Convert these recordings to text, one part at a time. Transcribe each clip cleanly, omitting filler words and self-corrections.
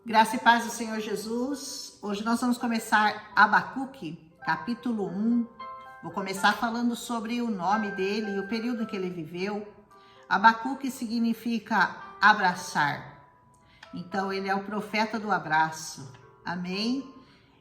Graça e paz do Senhor Jesus. Hoje nós vamos começar Abacuque, capítulo 1. Vou começar falando sobre o nome dele e o período em que ele viveu. Abacuque significa abraçar. Então, ele é o profeta do abraço. Amém?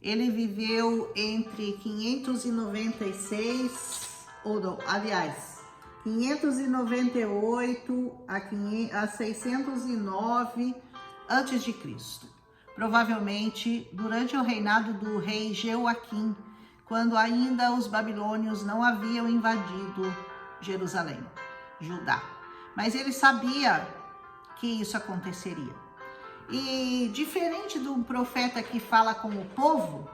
Ele viveu entre 598 a 609 antes de Cristo. Provavelmente durante o reinado do rei Jeoaquim, quando ainda os babilônios não haviam invadido Jerusalém, Judá. Mas ele sabia que isso aconteceria. E diferente de um profeta que fala com o povo,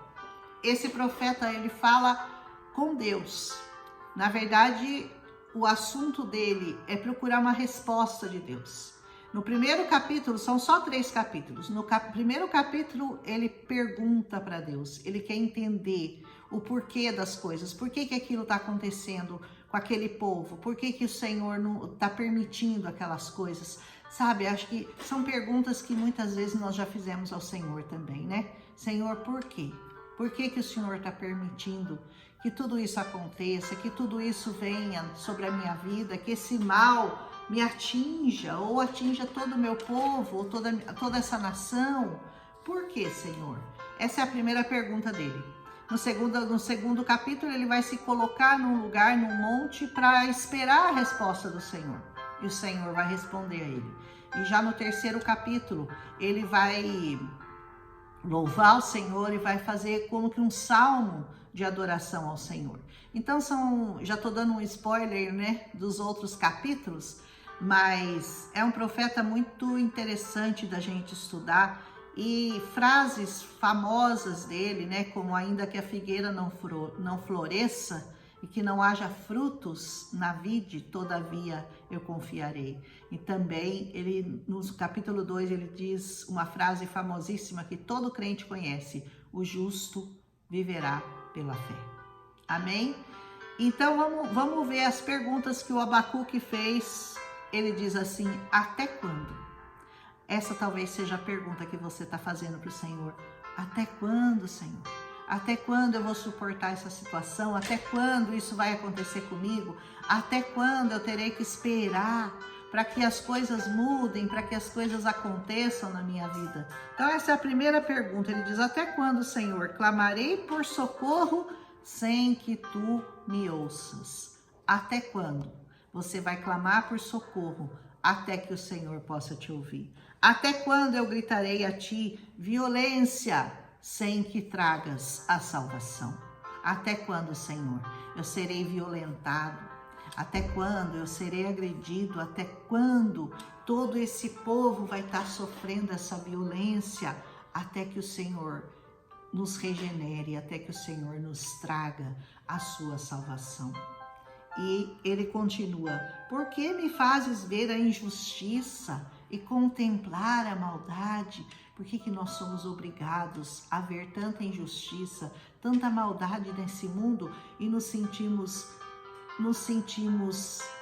esse profeta ele fala com Deus. Na verdade, o assunto dele é procurar uma resposta de Deus. No primeiro capítulo, são só 3 capítulos. No primeiro capítulo, ele pergunta para Deus. Ele quer entender o porquê das coisas. Por que aquilo está acontecendo com aquele povo? Por que o Senhor não está permitindo aquelas coisas? Sabe, acho que são perguntas que muitas vezes nós já fizemos ao Senhor também, né? Senhor, por quê? Por que o Senhor está permitindo que tudo isso aconteça, que tudo isso venha sobre a minha vida, que esse mal me atinja, ou atinja todo o meu povo, ou toda essa nação? Por que, Senhor? Essa é a primeira pergunta dele. No segundo capítulo, ele vai se colocar num lugar, num monte, para esperar a resposta do Senhor. E o Senhor vai responder a ele. E já no terceiro capítulo, ele vai louvar o Senhor e vai fazer como que um salmo de adoração ao Senhor. Então já estou dando um spoiler, né, dos outros capítulos, mas é um profeta muito interessante da gente estudar, e frases famosas dele, né, como ainda que a figueira não floresça e que não haja frutos na vide, todavia eu confiarei. E também, no capítulo 2, ele diz uma frase famosíssima que todo crente conhece: o justo viverá pela fé. Amém? Então, vamos ver as perguntas que o Abacuque fez. Ele diz assim: até quando? Essa talvez seja a pergunta que você está fazendo para o Senhor. Até quando, Senhor? Até quando eu vou suportar essa situação? Até quando isso vai acontecer comigo? Até quando eu terei que esperar para que as coisas mudem, para que as coisas aconteçam na minha vida? Então essa é a primeira pergunta. Ele diz: até quando, Senhor, clamarei por socorro sem que tu me ouças? Até quando você vai clamar por socorro até que o Senhor possa te ouvir? Até quando eu gritarei a ti violência sem que tragas a salvação? Até quando, Senhor, eu serei violentado? Até quando eu serei agredido? Até quando todo esse povo vai estar sofrendo essa violência? Até que o Senhor nos regenere, até que o Senhor nos traga a sua salvação. E ele continua: por que me fazes ver a injustiça e contemplar a maldade? Por que nós somos obrigados a ver tanta injustiça, tanta maldade nesse mundo e nos sentimos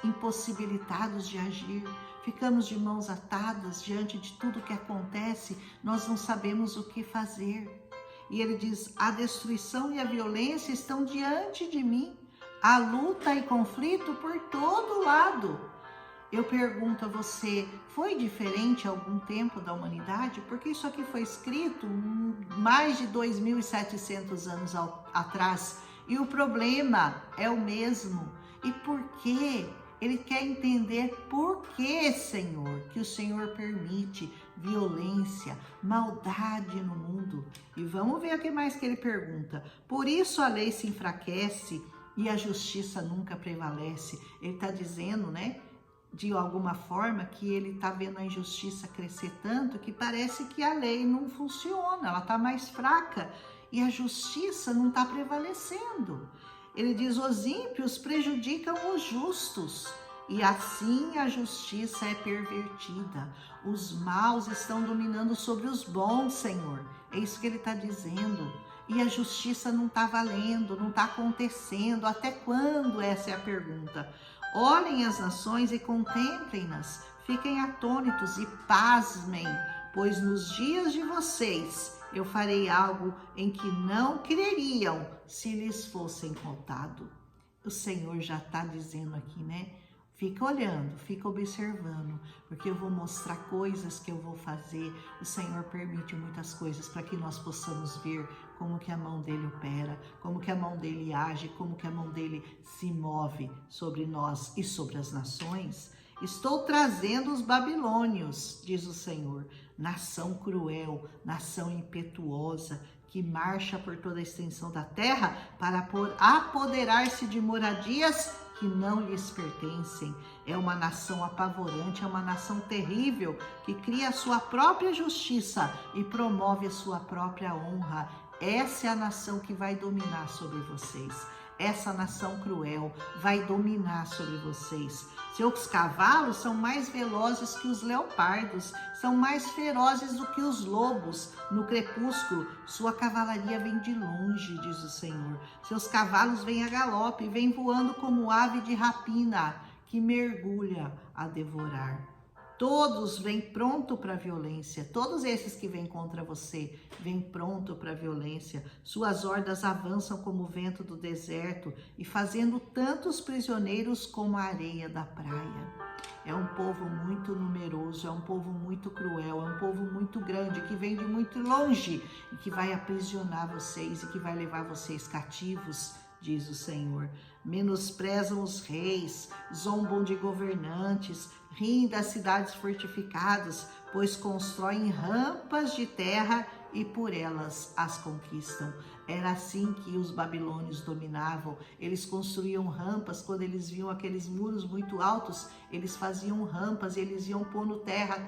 impossibilitados de agir? Ficamos de mãos atadas diante de tudo que acontece, nós não sabemos o que fazer. E ele diz: a destruição e a violência estão diante de mim, a luta e conflito por todo lado. Eu pergunto a você, foi diferente algum tempo da humanidade? Porque isso aqui foi escrito mais de 2.700 anos atrás, e o problema é o mesmo. E por quê? Ele quer entender por que, Senhor, que o Senhor permite violência, maldade no mundo. E vamos ver o que mais que ele pergunta. Por isso a lei se enfraquece e a justiça nunca prevalece. Ele está dizendo, né, de alguma forma, que ele está vendo a injustiça crescer tanto que parece que a lei não funciona, ela está mais fraca e a justiça não está prevalecendo. Ele diz: os ímpios prejudicam os justos e assim a justiça é pervertida. Os maus estão dominando sobre os bons, Senhor. É isso que ele está dizendo. E a justiça não está valendo, não está acontecendo. Até quando? Essa é a pergunta. Olhem as nações e contemplem-nas. Fiquem atônitos e pasmem, pois nos dias de vocês eu farei algo em que não creriam se lhes fossem contado. O Senhor já está dizendo aqui, né? Fica olhando, fica observando, porque eu vou mostrar coisas que eu vou fazer. O Senhor permite muitas coisas para que nós possamos ver como que a mão dele opera, como que a mão dele age, como que a mão dele se move sobre nós e sobre as nações. Estou trazendo os babilônios, diz o Senhor, nação cruel, nação impetuosa, que marcha por toda a extensão da terra para apoderar-se de moradias que não lhes pertencem. É uma nação apavorante, é uma nação terrível, que cria a sua própria justiça e promove a sua própria honra. Essa é a nação que vai dominar sobre vocês. Essa nação cruel vai dominar sobre vocês. Seus cavalos são mais velozes que os leopardos, são mais ferozes do que os lobos. No crepúsculo, sua cavalaria vem de longe, diz o Senhor. Seus cavalos vêm a galope, vêm voando como ave de rapina, que mergulha a devorar. Todos vêm pronto para a violência. Todos esses que vêm contra você vêm pronto para a violência. Suas hordas avançam como o vento do deserto e fazendo tantos prisioneiros como a areia da praia. É um povo muito numeroso, é um povo muito cruel, é um povo muito grande que vem de muito longe e que vai aprisionar vocês e que vai levar vocês cativos, diz o Senhor. Menosprezam os reis, zombam de governantes, riem das cidades fortificadas, pois constroem rampas de terra e por elas as conquistam. Era assim que os babilônios dominavam. Eles construíam rampas. Quando eles viam aqueles muros muito altos, eles faziam rampas e eles iam pondo terra,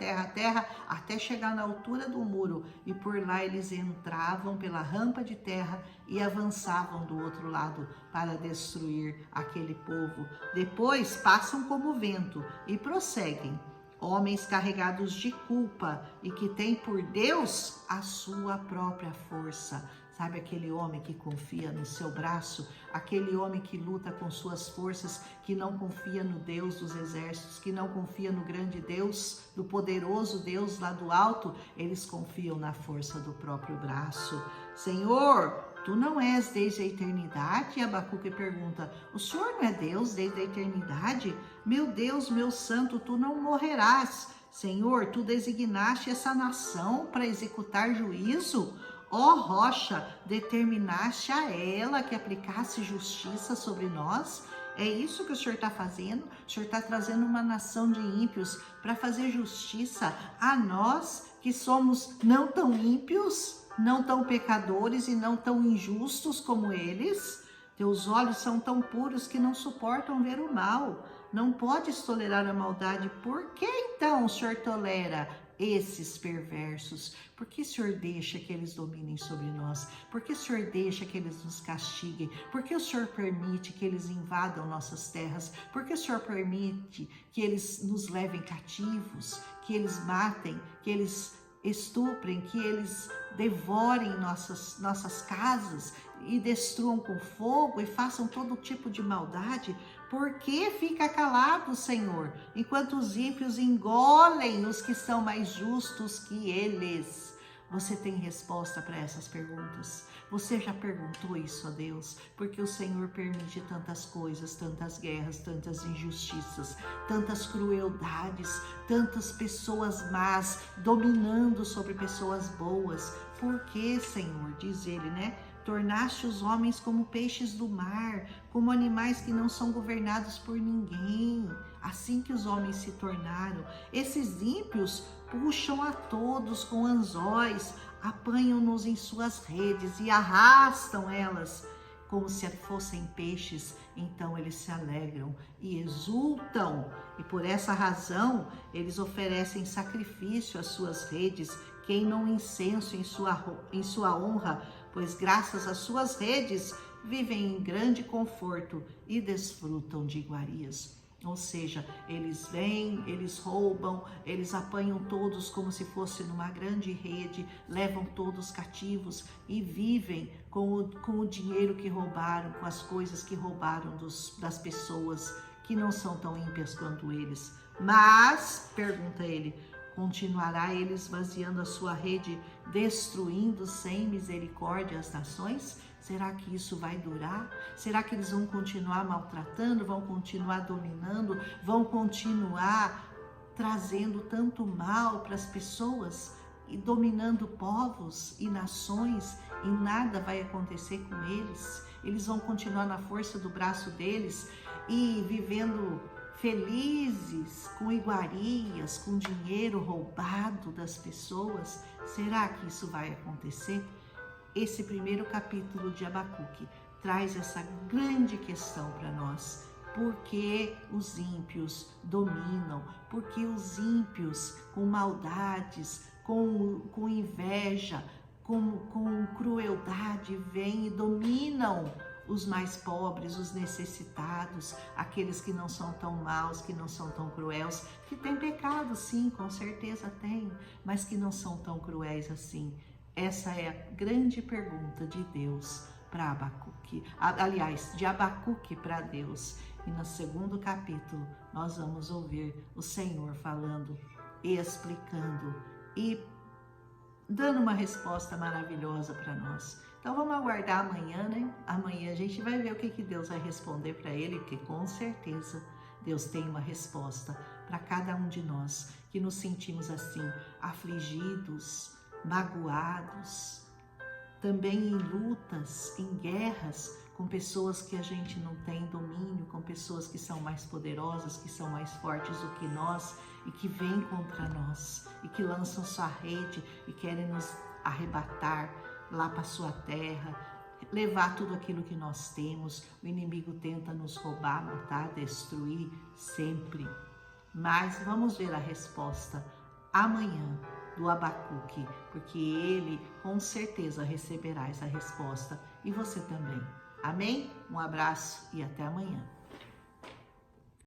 até chegar na altura do muro. E por lá eles entravam pela rampa de terra e avançavam do outro lado para destruir aquele povo. Depois passam como vento e prosseguem. Homens carregados de culpa e que têm por Deus a sua própria força. Sabe aquele homem que confia no seu braço? Aquele homem que luta com suas forças, que não confia no Deus dos exércitos, que não confia no grande Deus, do poderoso Deus lá do alto. Eles confiam na força do próprio braço. Senhor, tu não és desde a eternidade? E Abacuque pergunta, o Senhor não é Deus desde a eternidade? Meu Deus, meu santo, tu não morrerás. Senhor, tu designaste essa nação para executar juízo? Ó rocha, determinaste a ela que aplicasse justiça sobre nós? É isso que o Senhor está fazendo? O Senhor está trazendo uma nação de ímpios para fazer justiça a nós que somos não tão ímpios, não tão pecadores e não tão injustos como eles? Teus olhos são tão puros que não suportam ver o mal. Não podes tolerar a maldade. Por que então o Senhor tolera esses perversos? Por que o Senhor deixa que eles dominem sobre nós? Por que o Senhor deixa que eles nos castiguem? Por que o Senhor permite que eles invadam nossas terras? Por que o Senhor permite que eles nos levem cativos? Que eles matem, que eles estuprem, que eles devorem nossas casas e destruam com fogo e façam todo tipo de maldade? Por que fica calado, Senhor, enquanto os ímpios engolem os que são mais justos que eles? Você tem resposta para essas perguntas? Você já perguntou isso a Deus? Porque o Senhor permite tantas coisas, tantas guerras, tantas injustiças, tantas crueldades, tantas pessoas más dominando sobre pessoas boas. Por que, Senhor? Diz ele, né? Tornaste os homens como peixes do mar, como animais que não são governados por ninguém. Assim que os homens se tornaram. Esses ímpios puxam a todos com anzóis, apanham-nos em suas redes e arrastam elas como se fossem peixes. Então eles se alegram e exultam. E por essa razão eles oferecem sacrifício às suas redes, queimam incenso em sua honra, pois graças às suas redes vivem em grande conforto e desfrutam de iguarias. Ou seja, eles vêm, eles roubam, eles apanham todos como se fosse numa grande rede, levam todos cativos e vivem com o dinheiro que roubaram, com as coisas que roubaram das pessoas que não são tão ímpias quanto eles. Mas, pergunta ele, Continuará ele esvaziando a sua rede, destruindo sem misericórdia as nações? Será que isso vai durar? Será que eles vão continuar maltratando, vão continuar dominando, vão continuar trazendo tanto mal para as pessoas e dominando povos e nações, e nada vai acontecer com eles? Eles vão continuar na força do braço deles e vivendo felizes, com iguarias, com dinheiro roubado das pessoas? Será que isso vai acontecer? Esse primeiro capítulo de Abacuque traz essa grande questão para nós. Por que os ímpios dominam? Por que os ímpios, com maldades, com inveja, com crueldade, vêm e dominam os mais pobres, os necessitados, aqueles que não são tão maus, que não são tão cruéis, que têm pecado, sim, com certeza tem, mas que não são tão cruéis assim? Essa é a grande pergunta de Deus para Abacuque, aliás, de Abacuque para Deus. E no segundo capítulo nós vamos ouvir o Senhor falando, explicando e dando uma resposta maravilhosa para nós. Então vamos aguardar amanhã, né? Amanhã a gente vai ver o que Deus vai responder para ele, porque com certeza Deus tem uma resposta para cada um de nós que nos sentimos assim, afligidos, magoados, também em lutas, em guerras, com pessoas que a gente não tem domínio, com pessoas que são mais poderosas, que são mais fortes do que nós e que vêm contra nós e que lançam sua rede e querem nos arrebatar lá para sua terra, levar tudo aquilo que nós temos. O inimigo tenta nos roubar, matar, destruir sempre. Mas vamos ver a resposta amanhã do Abacuque, porque ele com certeza receberá essa resposta e você também. Amém? Um abraço e até amanhã.